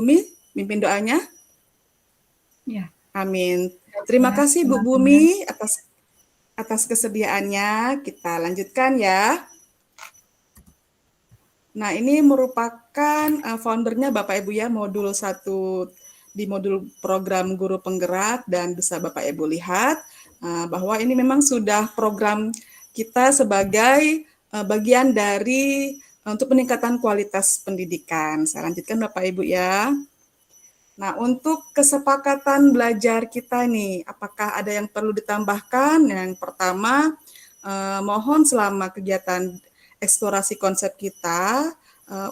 Bumi, mimpin doanya. Ya. Amin. Terima kasih Bu Bumi atas kesediaannya. Kita lanjutkan ya. Nah, ini merupakan foundernya Bapak Ibu ya, modul 1 di modul program guru penggerak, dan bisa Bapak Ibu lihat bahwa ini memang sudah program kita sebagai bagian dari untuk peningkatan kualitas pendidikan. Saya lanjutkan Bapak Ibu ya. Nah, untuk kesepakatan belajar kita nih, apakah ada yang perlu ditambahkan? Yang pertama, mohon selama kegiatan eksplorasi konsep kita,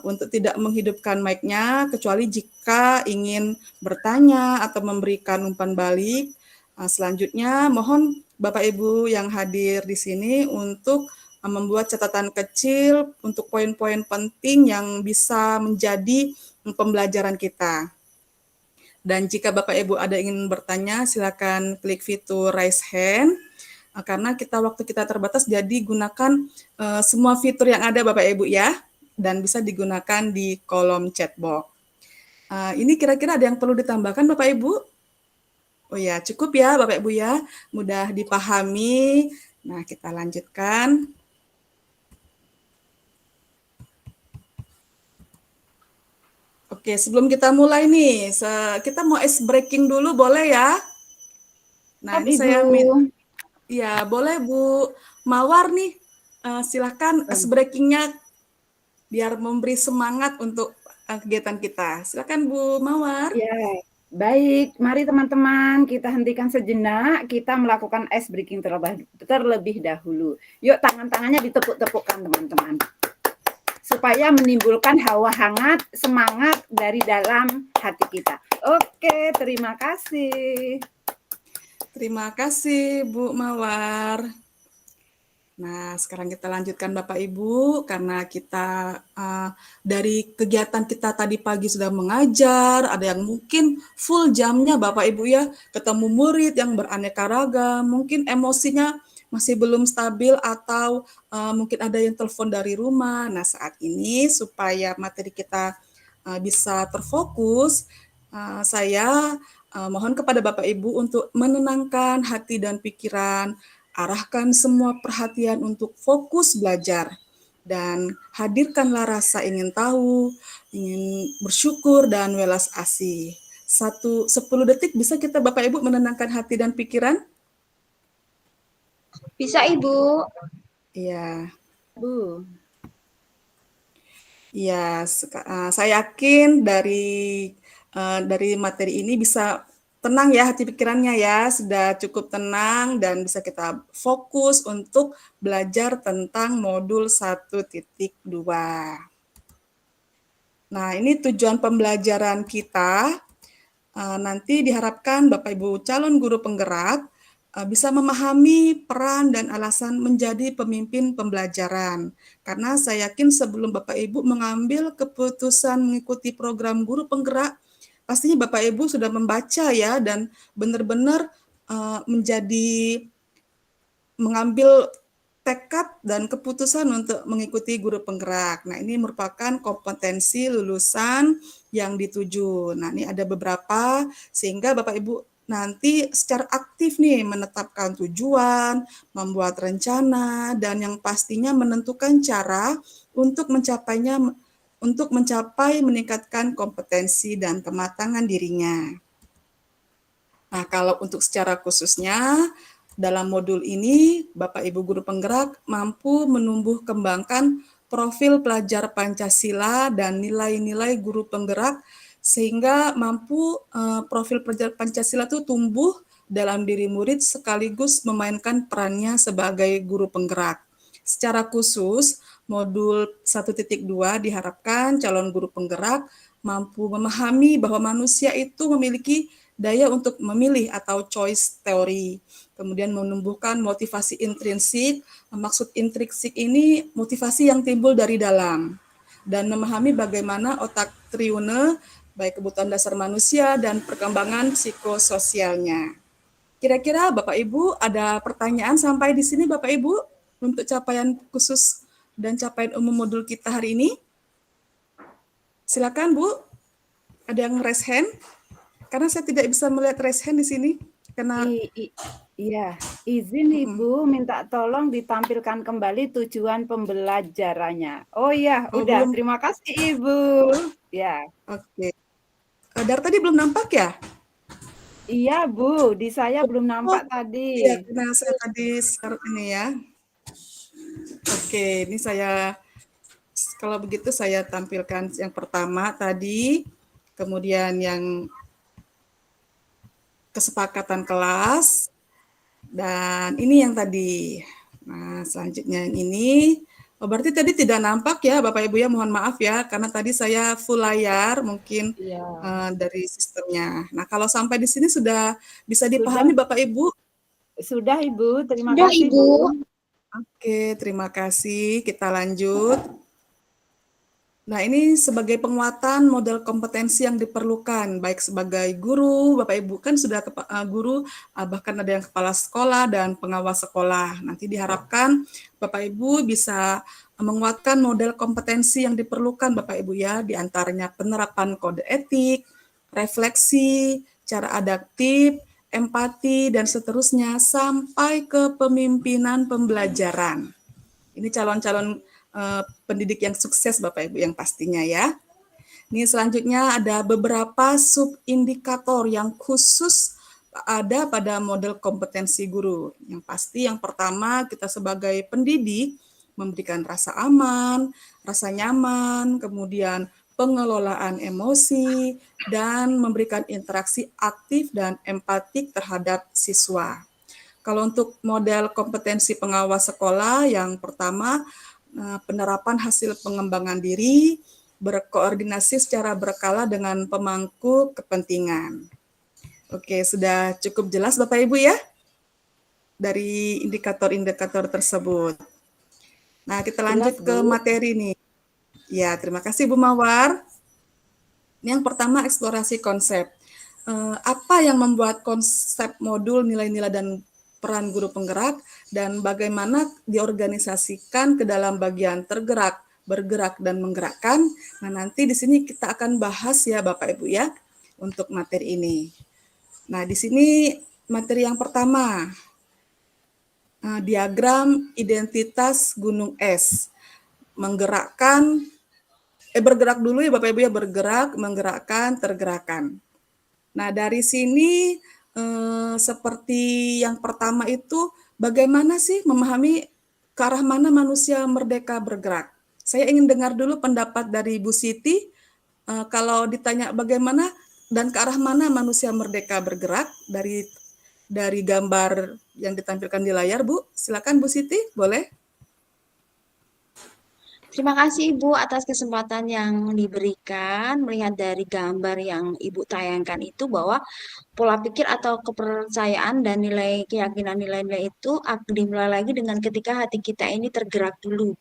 untuk tidak menghidupkan mic-nya, kecuali jika ingin bertanya atau memberikan umpan balik. Selanjutnya, mohon Bapak Ibu yang hadir di sini untuk membuat catatan kecil untuk poin-poin penting yang bisa menjadi pembelajaran kita. Dan jika Bapak Ibu ada ingin bertanya, silakan klik fitur raise hand. Karena waktu kita terbatas, jadi gunakan semua fitur yang ada Bapak Ibu ya, dan bisa digunakan di kolom chat box. Ini kira-kira ada yang perlu ditambahkan Bapak Ibu? Oh ya, cukup ya Bapak Ibu ya, mudah dipahami. Nah, kita lanjutkan. Oke, sebelum kita mulai nih, kita mau ice breaking dulu, boleh ya? Nah, ini saya ya, boleh Bu Mawar nih, silakan ice breaking-nya biar memberi semangat untuk kegiatan kita. Silakan Bu Mawar. Ya, baik. Mari teman-teman kita hentikan sejenak, kita melakukan ice breaking terlebih dahulu. Yuk tangan-tangannya ditepuk-tepukkan teman-teman. Supaya menimbulkan hawa hangat, semangat dari dalam hati kita. Oke, terima kasih. Terima kasih Bu Mawar. Nah, sekarang kita lanjutkan Bapak Ibu, karena kita dari kegiatan kita tadi pagi sudah mengajar, ada yang mungkin full jamnya Bapak Ibu ya, ketemu murid yang beraneka ragam, mungkin emosinya masih belum stabil atau mungkin ada yang telepon dari rumah. Nah, saat ini supaya materi kita bisa terfokus, saya mohon kepada Bapak Ibu untuk menenangkan hati dan pikiran, arahkan semua perhatian untuk fokus belajar, dan hadirkanlah rasa ingin tahu, ingin bersyukur, dan welas asih. 10 detik bisa kita Bapak Ibu menenangkan hati dan pikiran? Bisa Ibu. Iya. Bu. Ya, saya yakin dari materi ini bisa tenang ya hati pikirannya ya, sudah cukup tenang dan bisa kita fokus untuk belajar tentang modul 1.2. Nah, ini tujuan pembelajaran kita. Nanti diharapkan Bapak Ibu calon guru penggerak bisa memahami peran dan alasan menjadi pemimpin pembelajaran. Karena saya yakin sebelum Bapak Ibu mengambil keputusan mengikuti program guru penggerak, pastinya Bapak Ibu sudah membaca ya, dan benar-benar mengambil tekad dan keputusan untuk mengikuti guru penggerak. Nah, ini merupakan kompetensi lulusan yang dituju. Nah, ini ada beberapa, sehingga Bapak Ibu nanti secara aktif nih menetapkan tujuan, membuat rencana, dan yang pastinya menentukan cara untuk mencapainya, untuk mencapai meningkatkan kompetensi dan kematangan dirinya. Nah, kalau untuk secara khususnya, dalam modul ini, Bapak Ibu Guru Penggerak mampu menumbuh kembangkan profil pelajar Pancasila dan nilai-nilai guru penggerak, sehingga mampu profil pelajar Pancasila itu tumbuh dalam diri murid sekaligus memainkan perannya sebagai guru penggerak. Secara khusus, modul 1.2 diharapkan calon guru penggerak mampu memahami bahwa manusia itu memiliki daya untuk memilih atau choice theory. Kemudian menumbuhkan motivasi intrinsik. Maksud intrinsik ini motivasi yang timbul dari dalam, dan memahami bagaimana otak triune, baik kebutuhan dasar manusia dan perkembangan psikososialnya. Kira-kira Bapak Ibu ada pertanyaan sampai di sini Bapak Ibu untuk capaian khusus dan capaian umum modul kita hari ini? Silakan Bu. Ada yang raise hand? Karena saya tidak bisa melihat raise hand di sini. Karena Iya, izin Ibu minta tolong ditampilkan kembali tujuan pembelajarannya. Oh iya, oh udah. belum. Terima kasih Ibu. Ya, Oke. Dari tadi belum nampak ya? iya Bu, di saya belum Oh, nampak tadi. iya, karena saya tadi share ini ya. Oke, ini saya kalau begitu saya tampilkan yang pertama tadi, kemudian yang kesepakatan kelas, dan ini yang tadi. Nah, selanjutnya yang ini. Oh, berarti tadi tidak nampak ya, Bapak Ibu ya, mohon maaf ya, karena tadi saya full layar mungkin Iya. dari sistemnya. Nah, kalau sampai di sini sudah bisa Sudah, dipahami Bapak Ibu? sudah Ibu. Terima Sudah, kasih Ibu. Bu. Oke, terima kasih. Kita lanjut. Nah, ini sebagai penguatan model kompetensi yang diperlukan, baik sebagai guru, Bapak Ibu kan sudah guru, bahkan ada yang kepala sekolah dan pengawas sekolah. Nanti diharapkan Bapak Ibu bisa menguatkan model kompetensi yang diperlukan Bapak Ibu ya, diantaranya penerapan kode etik, refleksi, cara adaptif, empati, dan seterusnya, sampai ke pemimpinan pembelajaran. Ini calon-calon pendidik yang sukses Bapak Ibu yang pastinya ya. Ini selanjutnya ada beberapa subindikator yang khusus ada pada model kompetensi guru. Yang pasti yang pertama kita sebagai pendidik memberikan rasa aman, rasa nyaman, kemudian pengelolaan emosi, dan memberikan interaksi aktif dan empatik terhadap siswa. Kalau untuk model kompetensi pengawas sekolah, yang pertama penerapan hasil pengembangan diri, berkoordinasi secara berkala dengan pemangku kepentingan. Oke, sudah cukup jelas Bapak Ibu ya dari indikator-indikator tersebut. Nah, kita lanjut Jelas ke Bu. materi nih. Ya, terima kasih Bu Mawar. Yang pertama eksplorasi konsep. Apa yang membuat konsep modul nilai-nilai dan peran guru penggerak dan bagaimana diorganisasikan ke dalam bagian tergerak, bergerak, dan menggerakkan. Nah, nanti di sini kita akan bahas ya Bapak Ibu ya untuk materi ini. Nah, di sini materi yang pertama, diagram identitas gunung es. Bergerak dulu ya Bapak Ibu ya, bergerak, menggerakkan, tergerakkan. Nah, dari sini seperti yang pertama itu, bagaimana sih memahami ke arah mana manusia merdeka bergerak? Saya ingin dengar dulu pendapat dari Bu Siti. Kalau ditanya bagaimana dan ke arah mana manusia merdeka bergerak dari gambar yang ditampilkan di layar, Bu. Silakan Bu Siti, boleh? Terima kasih Ibu atas kesempatan yang diberikan melihat dari gambar yang Ibu tayangkan itu bahwa pola pikir atau kepercayaan dan nilai keyakinan nilai-nilai itu akan dimulai lagi dengan ketika hati kita ini tergerak dulu.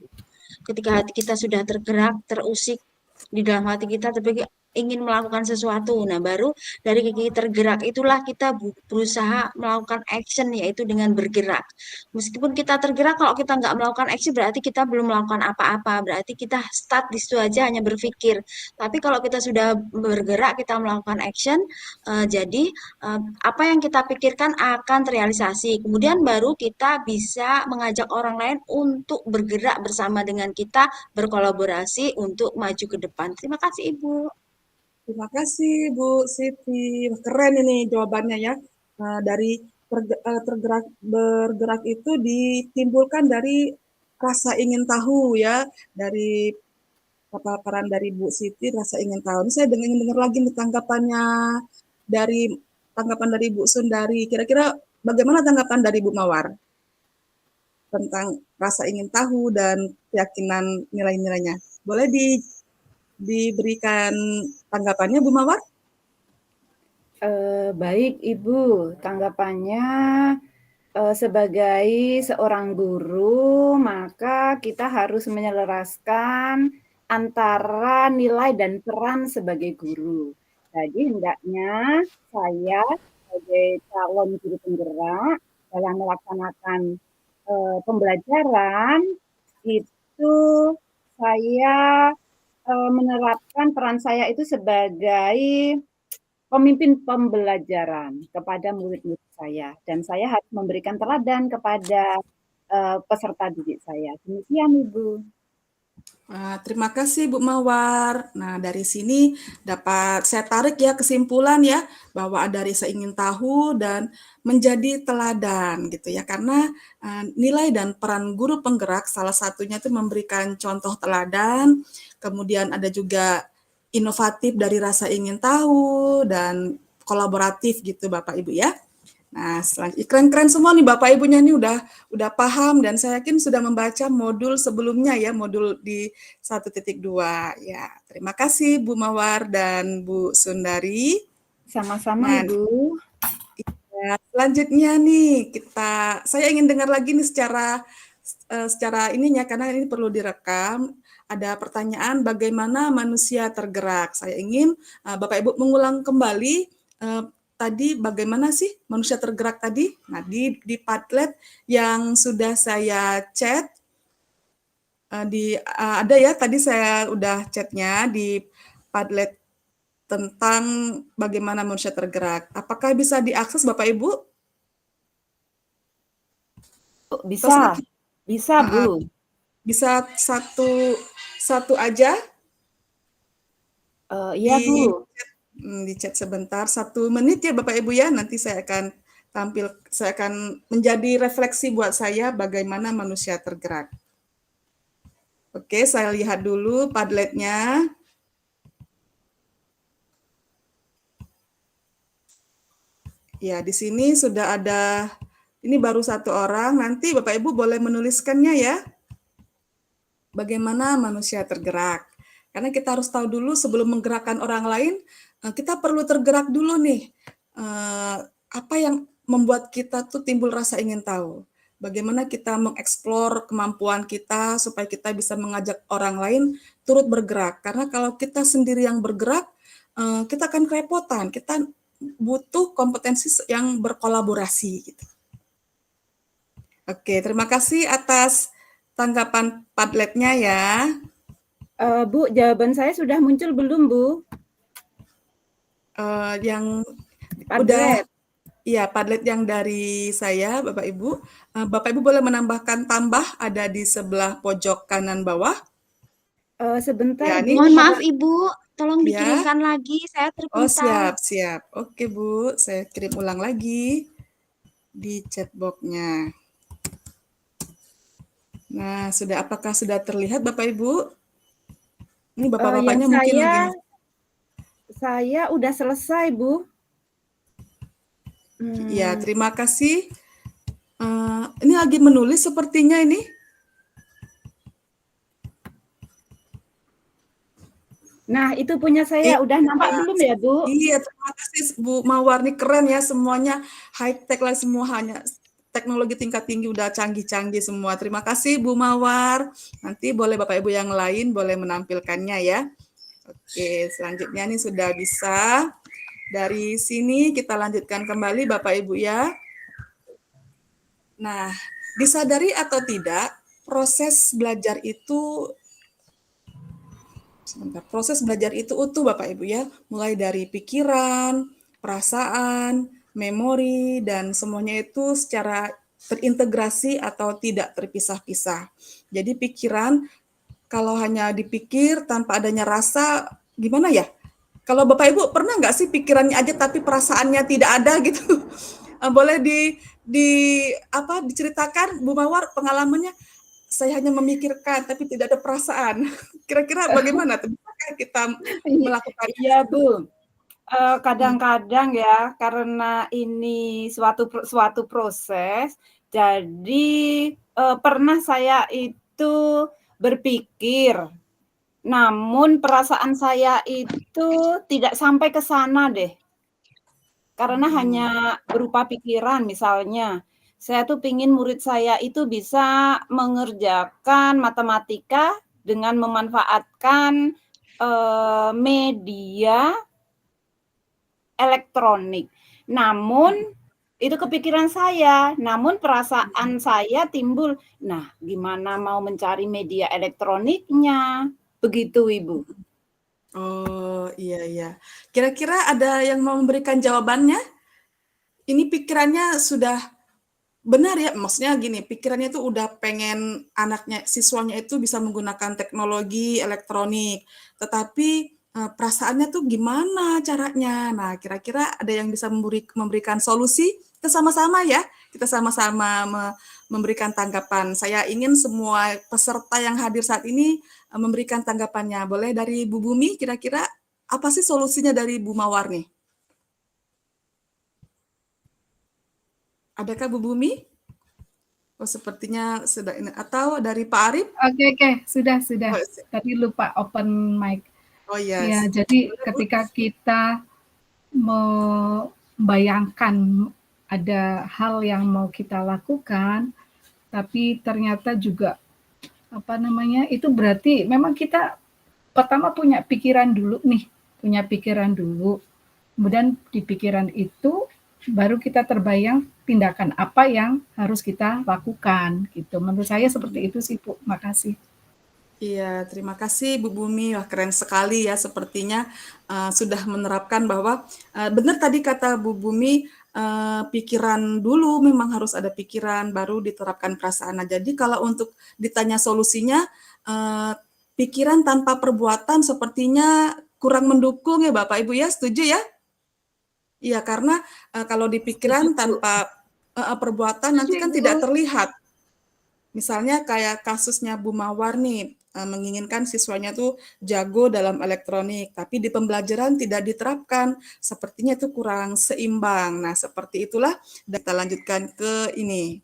Ketika hati kita sudah tergerak, terusik di dalam hati kita terpikir ingin melakukan sesuatu. Nah, baru dari kaki tergerak itulah kita berusaha melakukan action yaitu dengan bergerak. Meskipun kita tergerak, kalau kita nggak melakukan action berarti kita belum melakukan apa-apa. Berarti kita start di situ aja hanya berpikir. Tapi kalau kita sudah bergerak, kita melakukan action, jadi apa yang kita pikirkan akan terrealisasi. Kemudian baru kita bisa mengajak orang lain untuk bergerak bersama dengan kita, berkolaborasi untuk maju ke depan. Terima kasih Ibu. Terima kasih Bu Siti. Keren ini jawabannya ya. Dari tergerak bergerak itu ditimbulkan dari rasa ingin tahu ya, dari paparan dari Bu Siti, rasa ingin tahu. Ini saya ingin dengar lagi nih dari tanggapan dari Bu Sundari. Kira-kira bagaimana tanggapan dari Bu Mawar tentang rasa ingin tahu dan keyakinan nilai-nilainya? Boleh diberikan tanggapannya Bu Mawar? Baik Ibu, tanggapannya sebagai seorang guru, maka kita harus menyelaraskan antara nilai dan peran sebagai guru. Jadi hendaknya saya sebagai calon guru penggerak dalam melaksanakan pembelajaran itu saya menerapkan peran saya itu sebagai pemimpin pembelajaran kepada murid-murid saya, dan saya harus memberikan teladan kepada peserta didik saya. Demikian, Ibu. Terima kasih Bu Mawar. Nah, dari sini dapat saya tarik ya kesimpulan ya bahwa ada rasa ingin tahu dan menjadi teladan gitu ya. Karena nilai dan peran guru penggerak salah satunya itu memberikan contoh teladan, kemudian ada juga inovatif dari rasa ingin tahu dan kolaboratif gitu Bapak Ibu ya. Nah, keren-keren semua nih Bapak Ibunya nih udah paham dan saya yakin sudah membaca modul sebelumnya ya, modul di 1.2 ya. Terima kasih Bu Mawar dan Bu Sundari. Sama-sama, Nah, Ibu. ya, selanjutnya nih saya ingin dengar lagi nih secara ininya karena ini perlu direkam. Ada pertanyaan bagaimana manusia tergerak. Saya ingin Bapak Ibu mengulang kembali tadi bagaimana sih manusia tergerak tadi. Nah, di Padlet yang sudah saya chat ada ya tadi saya udah chatnya di Padlet tentang bagaimana manusia tergerak. Apakah bisa diakses Bapak Ibu? Bisa, bisa, Bu. Bisa satu aja Iya, Bu. di chat sebentar 1 menit ya Bapak Ibu ya. Nanti saya akan menjadi refleksi buat saya bagaimana manusia tergerak. Oke, saya lihat dulu Padletnya. Ya, di sini sudah ada, ini baru 1 orang, nanti Bapak Ibu boleh menuliskannya ya. Bagaimana manusia tergerak. Karena kita harus tahu dulu sebelum menggerakkan orang lain, kita perlu tergerak dulu nih. Apa yang membuat kita tuh timbul rasa ingin tahu. Bagaimana kita mengeksplor kemampuan kita supaya kita bisa mengajak orang lain turut bergerak. Karena kalau kita sendiri yang bergerak, kita akan kerepotan. Kita butuh kompetensi yang berkolaborasi gitu. Oke, terima kasih atas tanggapan Padletnya ya. Bu, jawaban saya sudah muncul belum, Bu? Yang Padlet. udah, iya Padlet yang dari saya, Bapak Ibu. Bapak Ibu boleh menambahkan tambah ada di sebelah pojok kanan bawah. Sebentar, Ya, Bu. ini. Mohon maaf Ibu, tolong Ya. dikirimkan lagi, saya Oh, terpental. siap. Oke Bu, saya kirim ulang lagi di chatbox-nya. Nah, apakah sudah terlihat Bapak Ibu? Ini bapak-bapaknya mungkin lagi. Saya udah selesai, Bu. Ya, terima kasih. Ini lagi menulis sepertinya ini. Nah, itu punya saya udah nampak belum ya, Bu? Iya, terima kasih Bu Mawar, nih keren ya semuanya high tech lah semua, hanya teknologi tingkat tinggi udah canggih-canggih semua. Terima kasih Bu Mawar. Nanti boleh Bapak Ibu yang lain boleh menampilkannya ya. Oke, selanjutnya nih sudah bisa. Dari sini kita lanjutkan kembali Bapak Ibu ya. Nah, disadari atau tidak, proses belajar itu utuh Bapak Ibu ya, mulai dari pikiran, perasaan, memori, dan semuanya itu secara terintegrasi atau tidak terpisah-pisah. Jadi pikiran, kalau hanya dipikir tanpa adanya rasa, gimana ya? Kalau Bapak Ibu pernah nggak sih pikirannya aja tapi perasaannya tidak ada gitu? Boleh diceritakan Bu Mawar pengalamannya? Saya hanya memikirkan tapi tidak ada perasaan. Kira-kira bagaimana tuh? Bisakah kita melakukan? Iya, Bu. Kadang-kadang ya, karena ini suatu proses, jadi pernah saya itu berpikir, namun perasaan saya itu tidak sampai ke sana deh. Karena hanya berupa pikiran misalnya. Saya tuh pingin murid saya itu bisa mengerjakan matematika dengan memanfaatkan media elektronik. Namun itu kepikiran saya, namun perasaan saya timbul, nah gimana mau mencari media elektroniknya? Begitu, Ibu. Oh, iya iya. Kira-kira ada yang mau memberikan jawabannya? Ini pikirannya sudah benar ya, maksudnya gini, pikirannya itu udah pengen anaknya, siswanya itu bisa menggunakan teknologi elektronik, tetapi perasaannya tuh gimana caranya? Nah, kira-kira ada yang bisa memberikan solusi? Kita sama-sama ya, kita sama-sama memberikan tanggapan. Saya ingin semua peserta yang hadir saat ini memberikan tanggapannya. Boleh dari Bu Bumi, kira-kira apa sih solusinya dari Bu Mawar nih? Adakah Bu Bumi? Oh, sepertinya sudah ini. Atau dari Pak Arif? Oke, sudah. Oh, Tadi lupa open mic. oh Ya, yes. jadi Boleh, Bu. ketika kita membayangkan ada hal yang mau kita lakukan, tapi ternyata juga itu berarti memang kita pertama punya pikiran dulu nih, kemudian di pikiran itu baru kita terbayang tindakan apa yang harus kita lakukan gitu. Menurut saya seperti itu sih, Bu. Makasih. Iya, terima kasih Bu Bumi. Wah, keren sekali ya, sepertinya sudah menerapkan bahwa benar tadi kata Bu Bumi, pikiran dulu, memang harus ada pikiran, baru diterapkan perasaan. Nah, jadi kalau untuk ditanya solusinya, pikiran tanpa perbuatan sepertinya kurang mendukung ya Bapak Ibu ya, setuju ya? Iya, karena kalau di pikiran tanpa perbuatan nanti kan tidak terlihat. Misalnya kayak kasusnya Bu Mawar nih, menginginkan siswanya tuh jago dalam elektronik, tapi di pembelajaran tidak diterapkan. Sepertinya itu kurang seimbang. Nah, seperti itulah dan kita lanjutkan ke ini.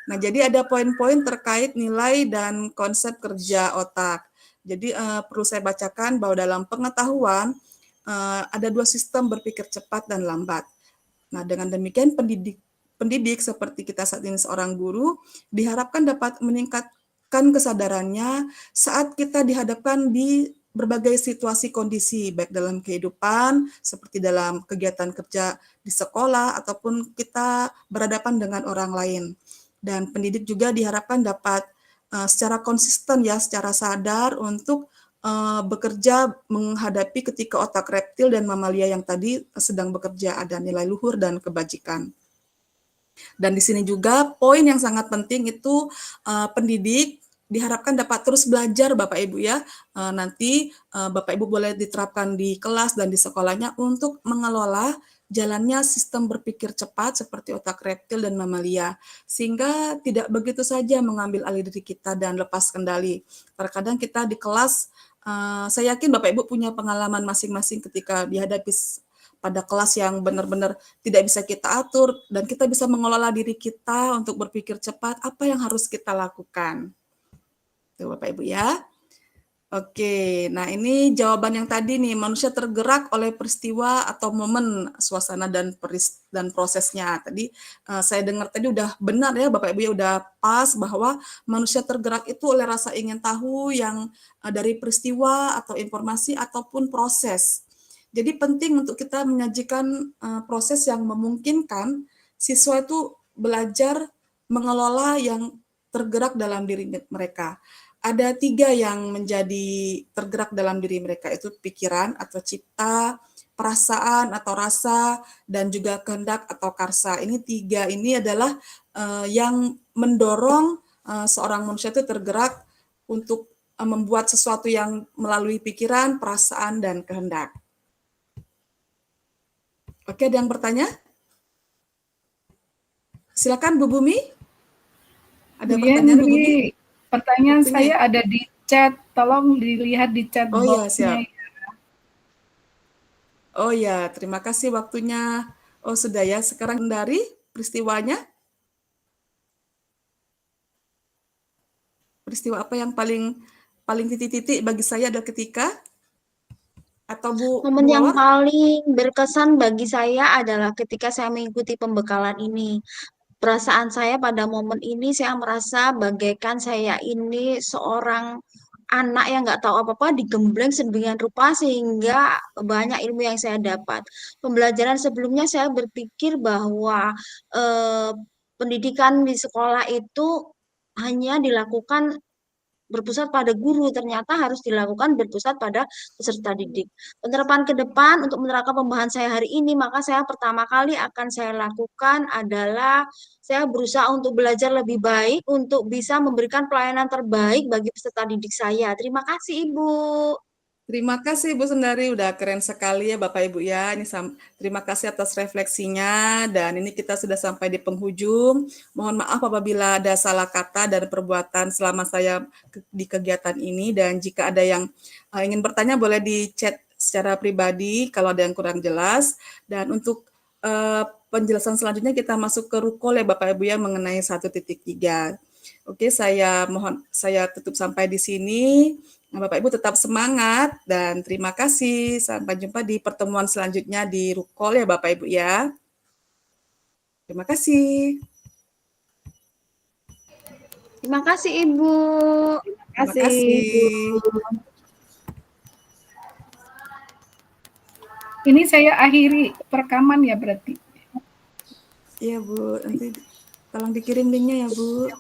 Nah, jadi ada poin-poin terkait nilai dan konsep kerja otak. Jadi perlu saya bacakan bahwa dalam pengetahuan ada dua sistem berpikir cepat dan lambat. Nah, dengan demikian pendidik seperti kita saat ini seorang guru diharapkan dapat meningkatkan kesadarannya saat kita dihadapkan di berbagai situasi kondisi, baik dalam kehidupan, seperti dalam kegiatan kerja di sekolah, ataupun kita berhadapan dengan orang lain. Dan pendidik juga diharapkan dapat secara konsisten ya, secara sadar untuk bekerja menghadapi ketika otak reptil dan mamalia yang tadi sedang bekerja, ada nilai luhur dan kebajikan. Dan di sini juga poin yang sangat penting itu pendidik diharapkan dapat terus belajar Bapak Ibu ya. Nanti Bapak Ibu boleh diterapkan di kelas dan di sekolahnya untuk mengelola jalannya sistem berpikir cepat seperti otak reptil dan mamalia, sehingga tidak begitu saja mengambil alih diri kita dan lepas kendali. Terkadang kita di kelas, saya yakin Bapak Ibu punya pengalaman masing-masing ketika dihadapi pada kelas yang benar-benar tidak bisa kita atur, dan kita bisa mengelola diri kita untuk berpikir cepat, apa yang harus kita lakukan. Tuh Bapak Ibu ya. Oke, nah ini jawaban yang tadi nih, manusia tergerak oleh peristiwa atau momen, suasana dan prosesnya. Tadi saya dengar tadi udah benar ya Bapak Ibu ya, udah pas bahwa manusia tergerak itu oleh rasa ingin tahu yang dari peristiwa atau informasi ataupun proses. Jadi penting untuk kita menyajikan proses yang memungkinkan siswa itu belajar mengelola yang tergerak dalam diri mereka. Ada 3 yang menjadi tergerak dalam diri mereka, itu pikiran atau cipta, perasaan atau rasa, dan juga kehendak atau karsa. Ini 3 ini adalah yang mendorong seorang manusia itu tergerak untuk membuat sesuatu yang melalui pikiran, perasaan, dan kehendak. Oke, ada yang bertanya? Silakan Bu Bumi. Ada pertanyaan Bu Bumi? Pertanyaan saya ada di chat, tolong dilihat di chat box-nya. Oh ya, terima kasih waktunya. Oh sudah ya, sekarang dari peristiwanya. Peristiwa apa yang paling titik-titik bagi saya adalah ketika, atau Bu Momen yang Mawar? paling berkesan bagi saya adalah ketika saya mengikuti pembekalan ini. Perasaan saya pada momen ini, saya merasa bagaikan saya ini seorang anak yang nggak tahu apa-apa digembleng sedemikian rupa sehingga banyak ilmu yang saya dapat. Pembelajaran sebelumnya saya berpikir bahwa pendidikan di sekolah itu hanya dilakukan berpusat pada guru, ternyata harus dilakukan berpusat pada peserta didik. Penerapan ke depan untuk menerapkan pembahasan saya hari ini, maka saya pertama kali akan saya lakukan adalah saya berusaha untuk belajar lebih baik untuk bisa memberikan pelayanan terbaik bagi peserta didik saya. Terima kasih, Ibu. Terima kasih Bu Sundari, udah keren sekali ya Bapak Ibu ya. Terima kasih atas refleksinya dan ini kita sudah sampai di penghujung. Mohon maaf apabila ada salah kata dan perbuatan selama saya di kegiatan ini dan jika ada yang ingin bertanya boleh di chat secara pribadi kalau ada yang kurang jelas dan untuk penjelasan selanjutnya kita masuk ke rukol ya Bapak Ibu ya mengenai 1.3. Oke, saya tutup sampai di sini. Nah, Bapak Ibu tetap semangat dan terima kasih. Sampai jumpa di pertemuan selanjutnya di Rukol ya Bapak Ibu ya. Terima kasih. Terima kasih, Ibu. Terima kasih. Ini saya akhiri perekaman ya berarti. Iya Bu, nanti tolong dikirim linknya ya Bu.